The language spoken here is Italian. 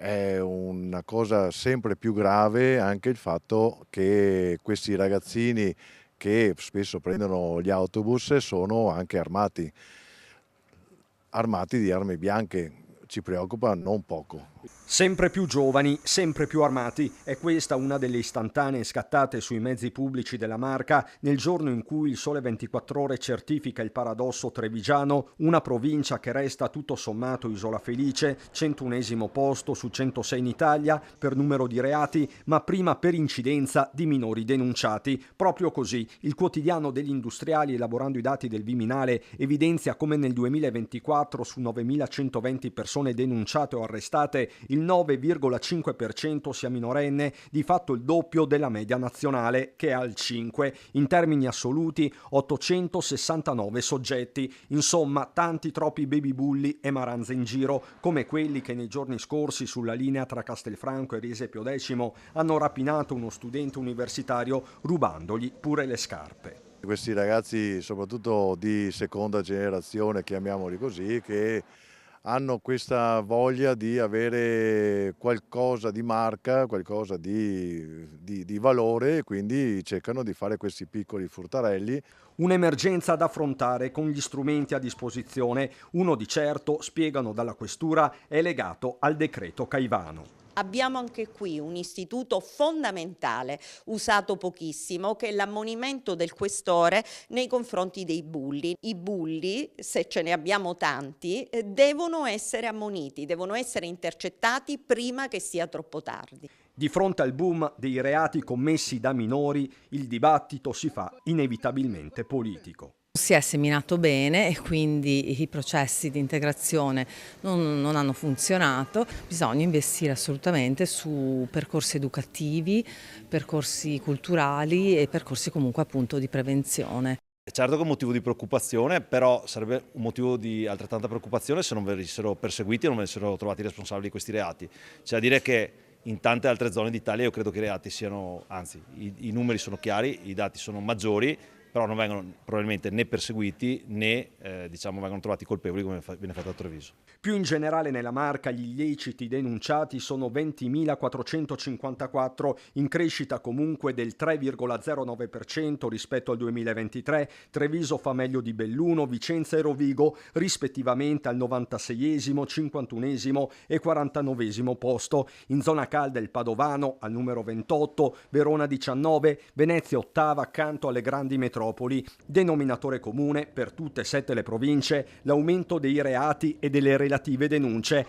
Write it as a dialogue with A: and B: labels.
A: è una cosa sempre più grave anche il fatto che questi ragazzini che spesso prendono gli autobus sono anche armati di armi bianche. Ci preoccupa non poco.
B: Sempre più giovani, sempre più armati. È questa una delle istantanee scattate sui mezzi pubblici della Marca nel giorno in cui il Sole 24 Ore certifica il paradosso trevigiano, una provincia che resta tutto sommato isola felice, 101esimo posto su 106 in Italia per numero di reati, ma prima per incidenza di minori denunciati. Proprio così, il quotidiano degli industriali, elaborando i dati del Viminale, evidenzia come nel 2024 su 9.120 persone denunciate o arrestate, il 9,5% sia minorenne, di fatto il doppio della media nazionale, che è al 5%. In termini assoluti, 869 soggetti. Insomma, tanti troppi baby bulli e maranze in giro, come quelli che nei giorni scorsi sulla linea tra Castelfranco e Riese Pio X hanno rapinato uno studente universitario rubandogli pure le scarpe.
A: Questi ragazzi, soprattutto di seconda generazione, chiamiamoli così, che hanno questa voglia di avere qualcosa di marca, qualcosa di valore, e quindi cercano di fare questi piccoli furtarelli.
B: Un'emergenza da affrontare con gli strumenti a disposizione. Uno di certo, spiegano dalla questura, è legato al decreto Caivano.
C: Abbiamo anche qui un istituto fondamentale, usato pochissimo, che è l'ammonimento del questore nei confronti dei bulli. I bulli, se ce ne abbiamo tanti, devono essere ammoniti, devono essere intercettati prima che sia troppo tardi.
B: Di fronte al boom dei reati commessi da minori, il dibattito si fa inevitabilmente politico.
D: Si è seminato bene e quindi i processi di integrazione non hanno funzionato. Bisogna investire assolutamente su percorsi educativi, percorsi culturali e percorsi comunque appunto di prevenzione.
E: Certo che è un motivo di preoccupazione, però sarebbe un motivo di altrettanta preoccupazione se non venissero perseguiti e non venissero trovati i responsabili di questi reati. C'è da dire che in tante altre zone d'Italia io credo che i reati siano, anzi i numeri sono chiari, i dati sono maggiori, però non vengono probabilmente né perseguiti né vengono trovati colpevoli come viene fatto a Treviso.
B: Più in generale nella Marca gli illeciti denunciati sono 20.454, in crescita comunque del 3,09% rispetto al 2023. Treviso fa meglio di Belluno, Vicenza e Rovigo, rispettivamente al 96esimo, 51esimo e 49esimo posto. In zona calda il Padovano al numero 28, Verona 19, Venezia ottava accanto alle grandi metropoli. Denominatore comune per tutte e 7 le province, l'aumento dei reati e delle relative denunce.